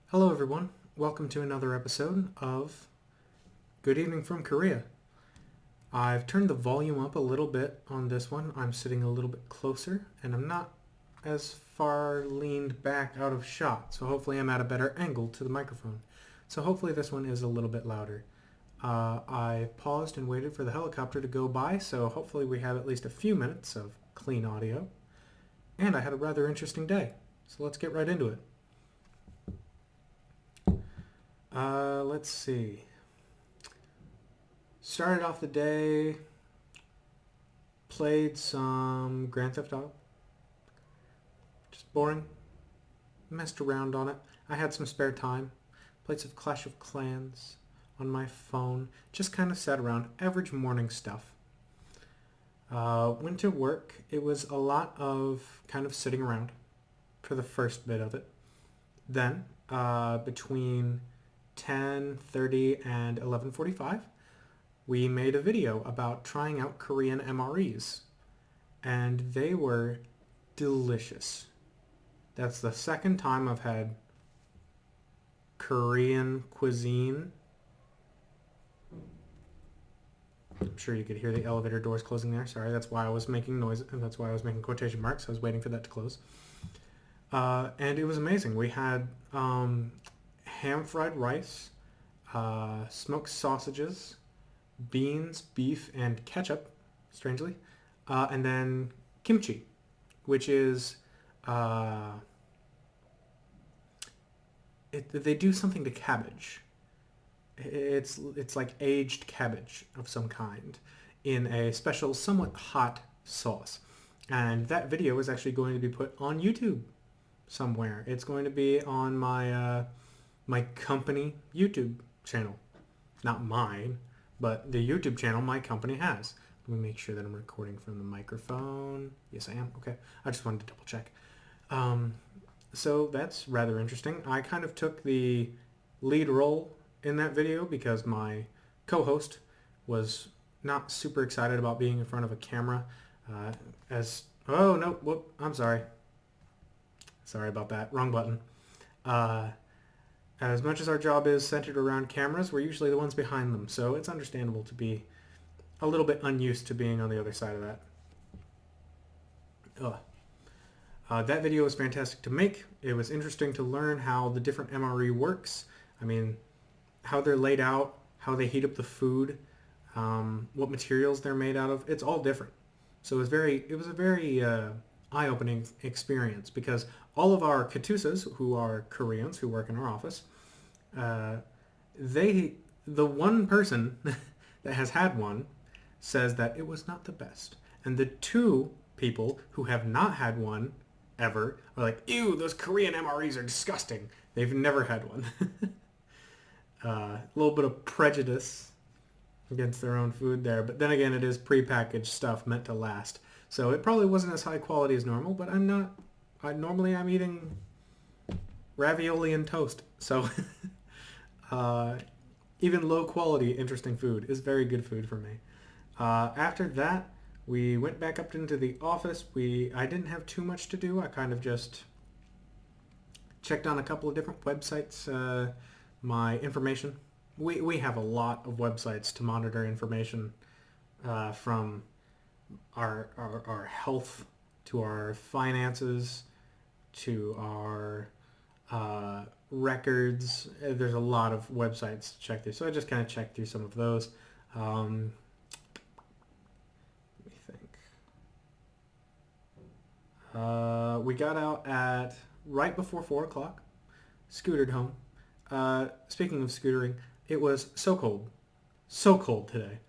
Hello everyone, welcome to another episode of Good Evening from Korea. I've turned the volume up a little bit on this one. I'm sitting a little bit closer and I'm not as far leaned back out of shot, so hopefully I'm at a better angle to the microphone. So hopefully this one is a little bit louder. I paused and waited for the helicopter to go by, so hopefully we have at least a few minutes of clean audio. And I had a rather interesting day, so let's get right into it. Let's see. Started off the day, played some Grand Theft Auto. Just boring. Messed around on it. I had some spare time. Played some Clash of Clans on my phone. Just kind of sat around. Average morning stuff. Went to work. It was a lot of kind of sitting around for the first bit of it. Then, between 10:30 and 11:45, we made a video about trying out Korean MREs, and they were delicious. That's the second time I've had Korean cuisine. I'm sure you could hear the elevator doors closing there. Sorry, that's why I was making noise, and that's why I was making quotation marks. I was waiting for that to close. And it was amazing. We had ham-fried rice, smoked sausages, beans, beef, and ketchup, strangely, and then kimchi, which is they do something to cabbage. It's like aged cabbage of some kind in a special, somewhat hot sauce, and that video is actually going to be put on YouTube somewhere. It's going to be on my my company YouTube channel. Not mine, but the YouTube channel my company has. Let me make sure that I'm recording from the microphone. Yes, I am. Okay. I just wanted to double check. So that's rather interesting. I kind of took the lead role in that video because my co-host was not super excited about being in front of a camera. Oh, no. Whoop. I'm sorry. Sorry about that. Wrong button. As much as our job is centered around cameras, we're usually the ones behind them, so it's understandable to be a little bit unused to being on the other side of that. That video was fantastic to make. It was interesting to learn how the different MRE works. I mean, how they're laid out, how they heat up the food, what materials they're made out of. It's all different. So it was a very eye-opening experience because all of our katusas, who are Koreans who work in our office, the one person that has had one says that it was not the best. And the two people who have not had one ever are like, ew, those Korean MREs are disgusting. They've never had one. A little bit of prejudice against their own food there. But then again, it is prepackaged stuff meant to last. So it probably wasn't as high quality as normal, but normally I'm eating ravioli and toast. So even low quality, interesting food is very good food for me. After that, we went back up into the office. I didn't have too much to do. I kind of just checked on a couple of different websites, my information. We have a lot of websites to monitor information from our health to our finances to our records. There's a lot of websites to check through, so I just kind of checked through some of those. Let me think. We got out at right before 4 o'clock, scootered home. Speaking of scootering, it was so cold today.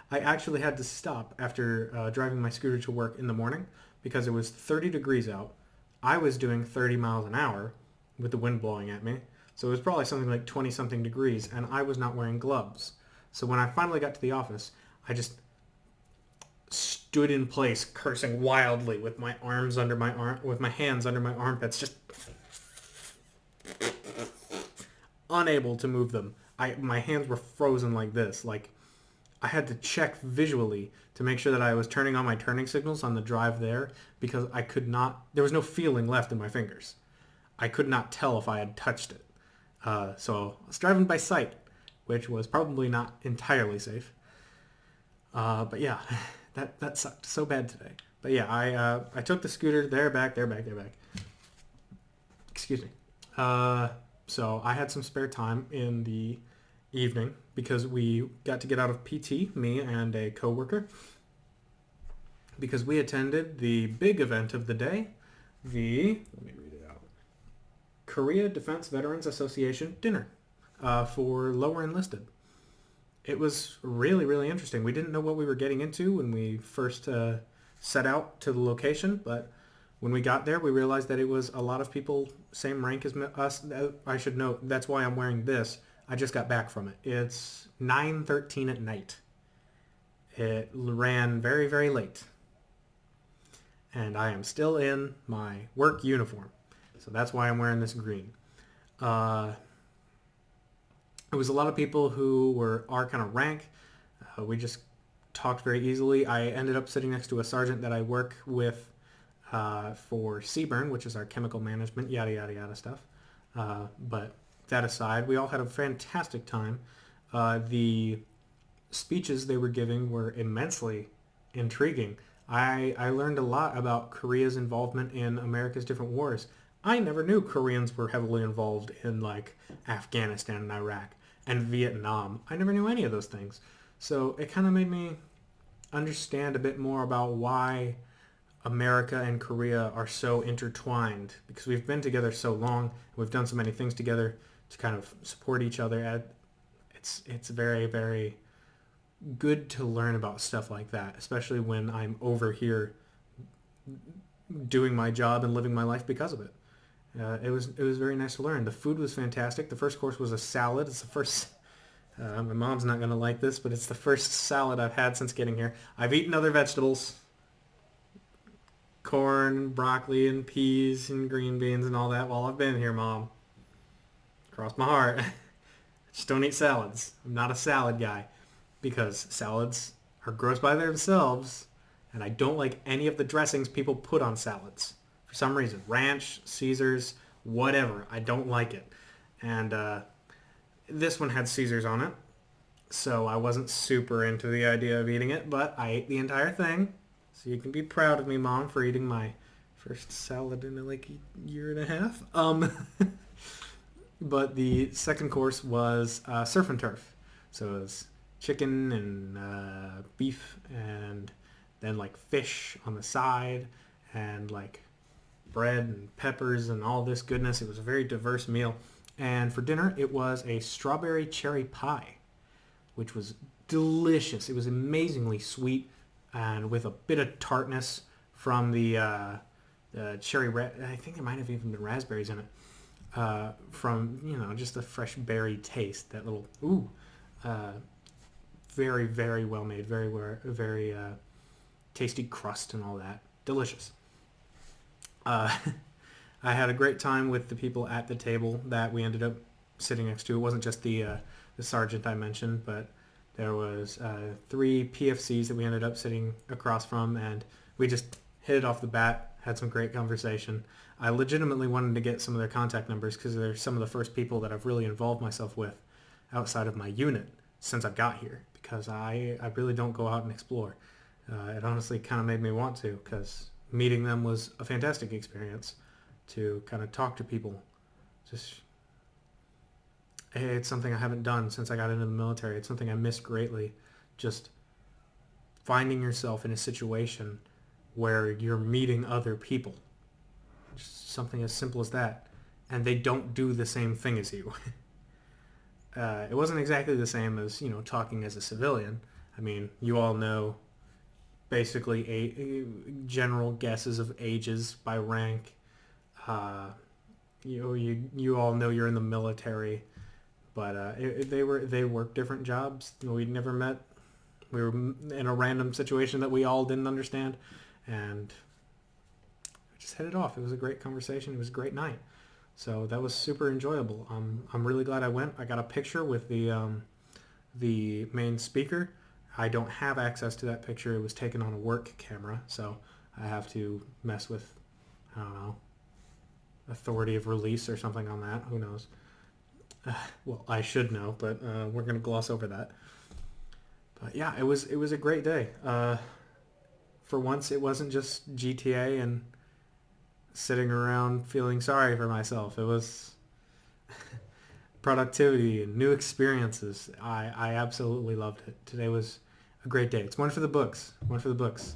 I actually had to stop after driving my scooter to work in the morning because it was 30 degrees out. I was doing 30 miles an hour with the wind blowing at me. So it was probably something like 20-something degrees, and I was not wearing gloves. So when I finally got to the office, I just stood in place, cursing wildly with my hands under my armpits, just unable to move them. My hands were frozen like this. Like, I had to check visually to make sure that I was turning on my turning signals on the drive there because I could not, there was no feeling left in my fingers. I could not tell if I had touched it. So I was driving by sight, which was probably not entirely safe. But yeah, that sucked so bad today. But yeah, I took the scooter. They're back. Excuse me. So I had some spare time in the evening because we got to get out of PT, me and a coworker, because we attended the big event of the day, let me read it out, Korea Defense Veterans Association dinner for lower enlisted. It was really, really interesting. We didn't know what we were getting into when we first set out to the location, but when we got there, we realized that it was a lot of people, same rank as us. I should note, that's why I'm wearing this. I just got back from it. It's 9:13 at night. It ran very, very late. And I am still in my work uniform. So that's why I'm wearing this green. It was a lot of people who were our kind of rank. We just talked very easily. I ended up sitting next to a sergeant that I work with for CBURN, which is our chemical management, yada, yada, yada stuff. But that aside, we all had a fantastic time. The speeches they were giving were immensely intriguing. I learned a lot about Korea's involvement in America's different wars. I never knew Koreans were heavily involved in like Afghanistan and Iraq and Vietnam. I never knew any of those things. So it kind of made me understand a bit more about why America and Korea are so intertwined, because we've been together so long. We've done so many things together to kind of support each other. It's very, very good to learn about stuff like that, especially when I'm over here doing my job and living my life because of it. It was very nice to learn. The food was fantastic. The first course was a salad. It's the first. My mom's not going to like this, but it's the first salad I've had since getting here. I've eaten other vegetables, corn, broccoli, and peas, and green beans, and all that while I've been here, Mom. Cross my heart. Just don't eat salads. I'm not a salad guy because salads are gross by themselves, and I don't like any of the dressings people put on salads. For some reason, ranch, Caesars, whatever. I don't like it. And this one had Caesars on it, so I wasn't super into the idea of eating it, but I ate the entire thing. So you can be proud of me, Mom, for eating my first salad in like a year and a half. But the second course was surf and turf. So it was chicken and beef and then like fish on the side and like bread and peppers and all this goodness. It was a very diverse meal. And for dinner, it was a strawberry cherry pie, which was delicious. It was amazingly sweet and with a bit of tartness from the cherry. I think there might have even been raspberries in it. From just a fresh berry taste. That little very, very well made, very tasty crust and all that. Delicious. I had a great time with the people at the table that we ended up sitting next to. It wasn't just the sergeant I mentioned, but there was 3 PFCs that we ended up sitting across from, and we just hit it off the bat, had some great conversation. I legitimately wanted to get some of their contact numbers because they're some of the first people that I've really involved myself with outside of my unit since I got here, because I really don't go out and explore. It honestly kind of made me want to, because meeting them was a fantastic experience to kind of talk to people. It's something I haven't done since I got into the military. It's something I miss greatly. Just finding yourself in a situation where you're meeting other people. Just something as simple as that. And they don't do the same thing as you. It wasn't exactly the same as, talking as a civilian. I mean, you all know basically general guesses of ages by rank. You all know you're in the military, but they worked different jobs. We'd never met. We were in a random situation that we all didn't understand, and we just hit it off. It was a great conversation. It was a great night. So that was super enjoyable. I'm really glad I went. I got a picture with the main speaker. I don't have access to that picture. It was taken on a work camera, so I have to mess with, I don't know, authority of release or something on that. Who knows? Well, I should know, but we're going to gloss over that. But yeah, it was a great day. For once, it wasn't just GTA and sitting around feeling sorry for myself. It was productivity and new experiences. I absolutely loved it. Today was a great day. It's one for the books. One for the books.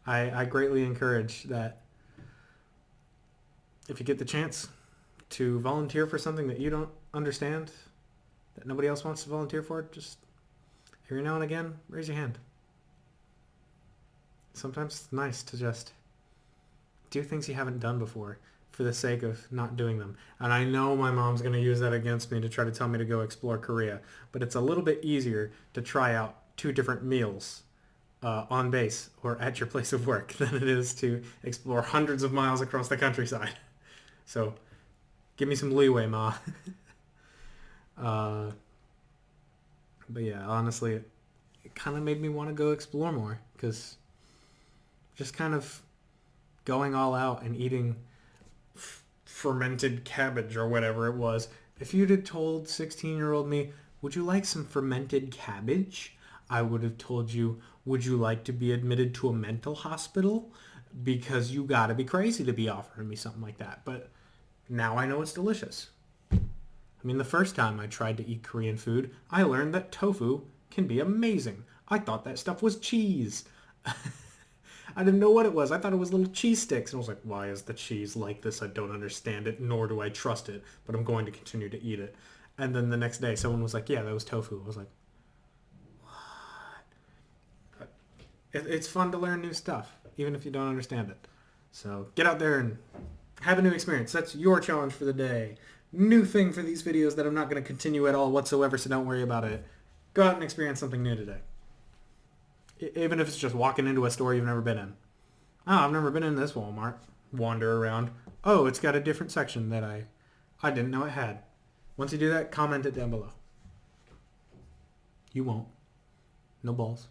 I greatly encourage that if you get the chance to volunteer for something that you don't understand, that nobody else wants to volunteer for, just every now and again, raise your hand. Sometimes it's nice to just do things you haven't done before for the sake of not doing them. And I know my mom's going to use that against me to try to tell me to go explore Korea, but it's a little bit easier to try out 2 different meals on base or at your place of work than it is to explore hundreds of miles across the countryside. So give me some leeway, Ma. But yeah, honestly, it kind of made me want to go explore more, because just kind of going all out and eating fermented cabbage or whatever it was. If you'd have told 16-year-old me, would you like some fermented cabbage? I would have told you, would you like to be admitted to a mental hospital? Because you gotta be crazy to be offering me something like that. But now I know it's delicious. I mean, the first time I tried to eat Korean food, I learned that tofu can be amazing. I thought that stuff was cheese. I didn't know what it was. I thought it was little cheese sticks. And I was like, why is the cheese like this? I don't understand it, nor do I trust it, but I'm going to continue to eat it. And then the next day, someone was like, yeah, that was tofu. I was like, what? It's fun to learn new stuff, even if you don't understand it. So get out there and have a new experience. That's your challenge for the day. New thing for these videos that I'm not going to continue at all whatsoever, so don't worry about it. Go out and experience something new today. Even if it's just walking into a store you've never been in. Oh, I've never been in this Walmart. Wander around. Oh, it's got a different section that I didn't know it had. Once you do that, comment it down below. You won't. No balls.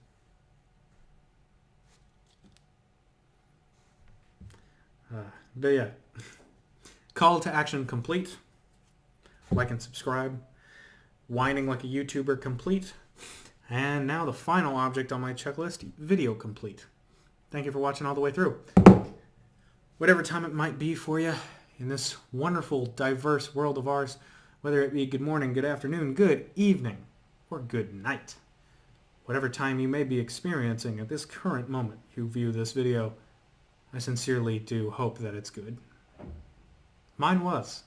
But yeah. Call to action complete. Like and subscribe. Whining like a YouTuber complete. And now the final object on my checklist, video complete. Thank you for watching all the way through. Whatever time it might be for you in this wonderful, diverse world of ours, whether it be good morning, good afternoon, good evening, or good night. Whatever time you may be experiencing at this current moment you view this video, I sincerely do hope that it's good. Mine was.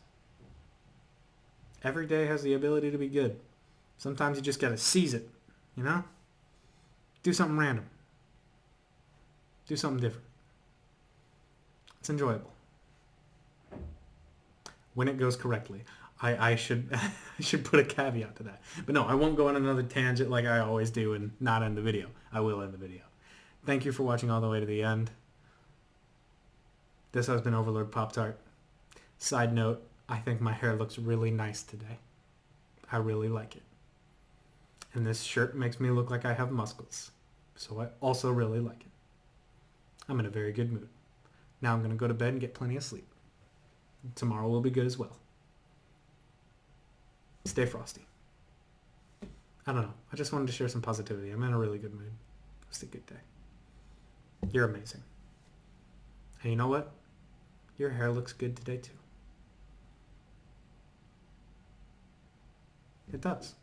Every day has the ability to be good. Sometimes you just gotta seize it. You know? Do something random. Do something different. It's enjoyable. When it goes correctly. I should I should put a caveat to that. But no, I won't go on another tangent like I always do and not end the video. I will end the video. Thank you for watching all the way to the end. This has been Overlord Pop-Tart. Side note, I think my hair looks really nice today. I really like it. And this shirt makes me look like I have muscles. So I also really like it. I'm in a very good mood. Now I'm going to go to bed and get plenty of sleep. Tomorrow will be good as well. Stay frosty. I don't know. I just wanted to share some positivity. I'm in a really good mood. It's a good day. You're amazing. And you know what? Your hair looks good today too. It does.